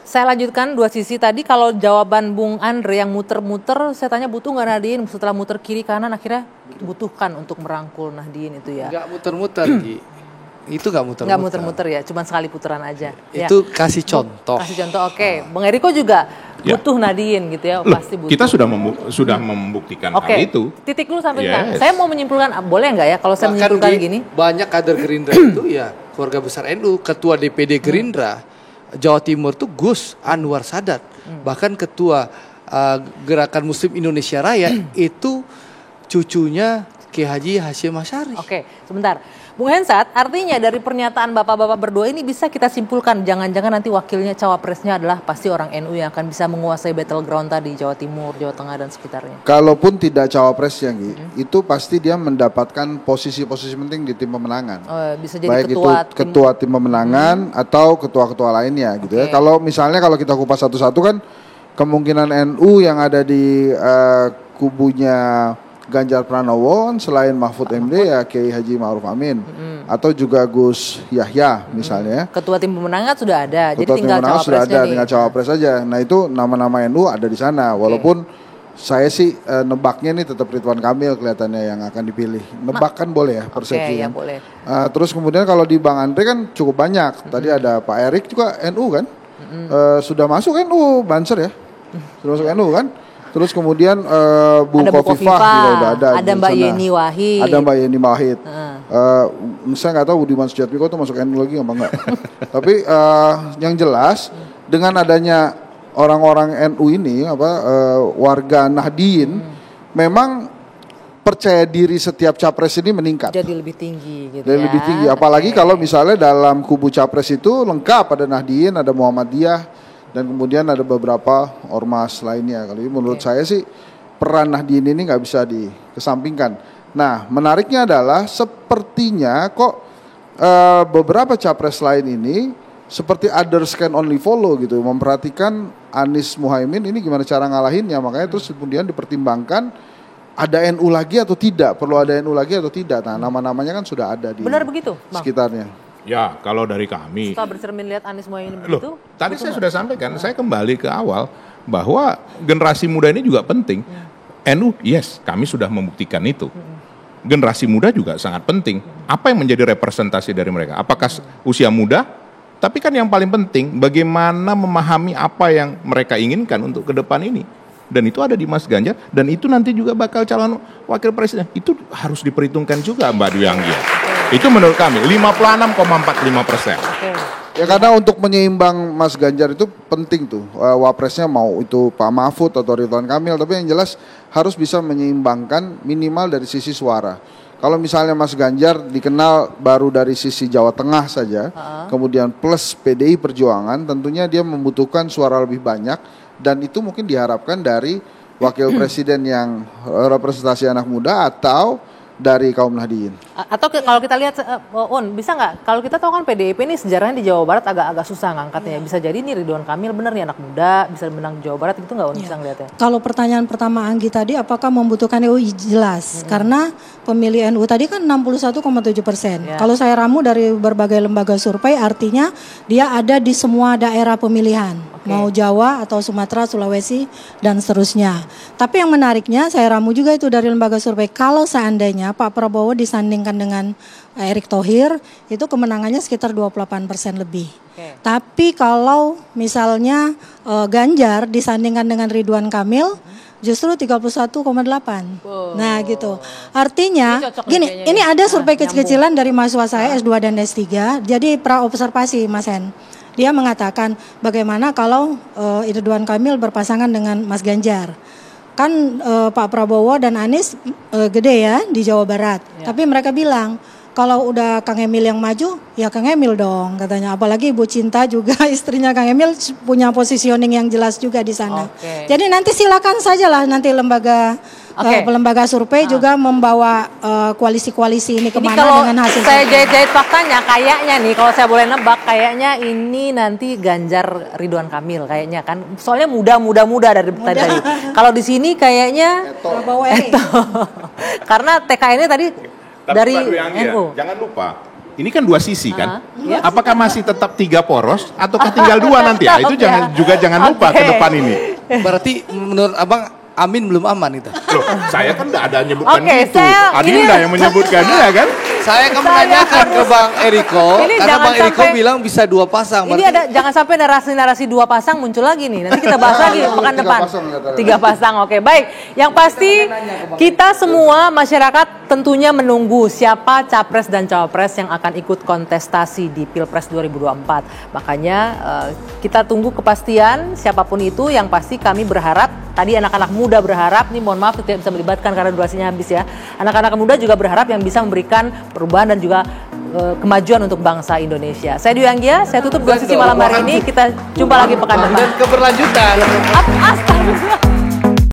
Saya lanjutkan dua sisi tadi. Kalau jawaban Bung Andre yang muter-muter, saya tanya butuh nggak Nahdien? Setelah muter kiri kanan akhirnya butuhkan untuk merangkul Nahdien itu ya. Nggak muter-muter, Gi. Itu nggak muter-muter. Nggak muter-muter ya, cuma sekali putaran aja. Itu ya. kasih contoh. Kasih contoh, oke. Bung Eriko juga butuh Nahdien gitu ya, pasti butuh. Kita sudah membuktikan hal itu. Titik dulu sampai sekarang. Saya mau menyimpulkan, boleh nggak ya kalau saya menyimpulkan gini? Banyak kader Gerindra itu ya keluarga besar NU, ketua DPD Gerindra Jawa Timur tuh Gus Anwar Sadat, bahkan ketua Gerakan Muslim Indonesia Raya itu cucunya Ki Haji Hasyim Asyari. Oke, sebentar. Bung Hensat, artinya dari pernyataan bapak-bapak berdua ini bisa kita simpulkan jangan-jangan nanti wakilnya cawapresnya adalah pasti orang NU yang akan bisa menguasai battleground tadi Jawa Timur, Jawa Tengah dan sekitarnya. Kalaupun tidak cawapresnya, itu pasti dia mendapatkan posisi-posisi penting di tim pemenangan. Bisa jadi baik ketua tim pemenangan atau ketua-ketua lainnya gitu ya. Kalau misalnya kalau kita kupas satu-satu kan kemungkinan NU yang ada di kubunya Ganjar Pranowo selain Mahfud MD ya Kiai Haji Ma'ruf Amin atau juga Gus Yahya misalnya. Ketua tim pemenangan sudah ada, ketua jadi tinggal cawapresnya sudah ada, tinggal cawapres saja. Nah itu nama-nama NU ada di sana. Walaupun saya sih nebaknya nih tetap Ridwan Kamil kelihatannya yang akan dipilih. Nebak kan boleh ya persepsi kan. Boleh. Terus kemudian kalau di Bang Andre kan cukup banyak. Tadi ada Pak Erik juga NU kan. Sudah masuk NU Banser ya. Sudah masuk NU kan. Terus kemudian Bu Khofifah juga udah ada. Ada Mbak Yeni Wahid. Ada Mbak Yeni Wahid. Saya nggak tahu Budiman Sujatmiko itu masuk NU lagi apa enggak. Tapi yang jelas dengan adanya orang-orang NU ini warga Nahdien memang percaya diri setiap capres ini meningkat. Jadi lebih tinggi gitu ya. Lebih tinggi. Apalagi kalau misalnya dalam kubu capres itu lengkap ada Nahdien, ada Muhammadiyah. Dan kemudian ada beberapa ormas lainnya. Kalau menurut saya sih peran Nahdien ini nggak bisa dikesampingkan. Nah menariknya adalah sepertinya kok beberapa capres lain ini seperti others can only follow gitu. Memperhatikan Anies Muhaimin ini gimana cara ngalahinnya. Makanya terus kemudian dipertimbangkan ada NU lagi atau tidak. Perlu ada NU lagi atau tidak. Nah nama-namanya kan sudah ada di sekitarnya. Ya, kalau dari kami. Setelah bercermin lihat Anies Muhaimin begitu. Tadi saya sudah sampaikan, saya kembali ke awal bahwa generasi muda ini juga penting. NU, yes, kami sudah membuktikan itu. Generasi muda juga sangat penting. Apa yang menjadi representasi dari mereka? Apakah usia muda? Tapi kan yang paling penting, bagaimana memahami apa yang mereka inginkan untuk ke depan ini. Dan itu ada di Mas Ganjar, dan itu nanti juga bakal calon wakil presiden. Itu harus diperhitungkan juga Mbak Dwi Anggia. Itu menurut kami 56,45%. Ya karena untuk menyeimbang Mas Ganjar itu penting tuh. Wapresnya mau itu Pak Mahfud atau Ridwan Kamil, tapi yang jelas harus bisa menyeimbangkan minimal dari sisi suara. Kalau misalnya Mas Ganjar dikenal baru dari sisi Jawa Tengah saja, kemudian plus PDI Perjuangan, tentunya dia membutuhkan suara lebih banyak dan itu mungkin diharapkan dari wakil presiden yang representasi anak muda atau dari kaum Nahdien. Atau kalau kita lihat, bisa nggak? Kalau kita tahu kan PDIP ini sejarahnya di Jawa Barat agak susah ngangkatnya. Bisa jadi nih Ridwan Kamil bener nih anak muda bisa menang di Jawa Barat, itu nggak bisa ngeliatnya. Kalau pertanyaan pertama Anggi tadi, apakah membutuhkan NU? Jelas, karena pemilih NU tadi kan 61,7%. Kalau saya ramu dari berbagai lembaga survei, artinya dia ada di semua daerah pemilihan, mau Jawa atau Sumatera, Sulawesi dan seterusnya. Tapi yang menariknya saya ramu juga itu dari lembaga survei, kalau seandainya Pak Prabowo disandingkan dengan Erick Thohir, itu kemenangannya sekitar 28% lebih. Tapi kalau misalnya Ganjar disandingkan dengan Ridwan Kamil, justru 31,8. Nah gitu. Artinya gini, ini ada survei kecil-kecilan dari mahasiswa saya S2 dan S3. Jadi praobservasi Mas Hen. Dia mengatakan bagaimana kalau Ridwan Kamil berpasangan dengan Mas Ganjar. Kan Pak Prabowo dan Anies gede ya di Jawa Barat. Tapi mereka bilang kalau udah Kang Emil yang maju, ya Kang Emil dong katanya. Apalagi Ibu Cinta juga istrinya Kang Emil punya positioning yang jelas juga di sana. Jadi nanti silakan sajalah nanti lembaga survei juga membawa koalisi-koalisi ini kemana dengan hasil. Saya jahit-jahit faktanya, kayaknya nih kalau saya boleh nebak, kayaknya ini nanti Ganjar Ridwan Kamil kayaknya kan. Soalnya muda dari tadi. Kalau di sini kayaknya Eto. Karena TKN-nya tadi dari NU. Jangan lupa ini kan dua sisi kan. Iya. Apakah masih tetap 3 poros ataukah tinggal 2 nanti? Ya, itu Oke. jangan lupa ke depan ini. Berarti menurut Abang Amin belum aman itu. Loh, saya kan nggak ada menyebutkan Oke, itu. saya- Adinda yang menyebutkannya kan. Saya akan menanyakan ke Bang Eriko Ini karena jangan Bang Eriko sampai- bilang bisa 2 pasang. Ini ada jangan sampai narasi-narasi 2 pasang muncul lagi nih. Nanti kita bahas lagi pekan 3 depan. pasang, kata. 3 pasang. Oke, baik. Yang pasti kita semua masyarakat tentunya menunggu siapa capres dan cawapres yang akan ikut kontestasi di Pilpres 2024. Makanya kita tunggu kepastian siapapun itu. Yang pasti kami berharap, tadi anak-anak muda berharap, nih mohon maaf tidak bisa melibatkan karena durasinya habis ya. Anak-anak muda juga berharap yang bisa memberikan perubahan dan juga kemajuan untuk bangsa Indonesia. Saya Dwi Anggia, saya tutup 2 sisi malam hari ini. Kita jumpa lagi pekan depan. Dan keberlanjutan. Astagfirullah.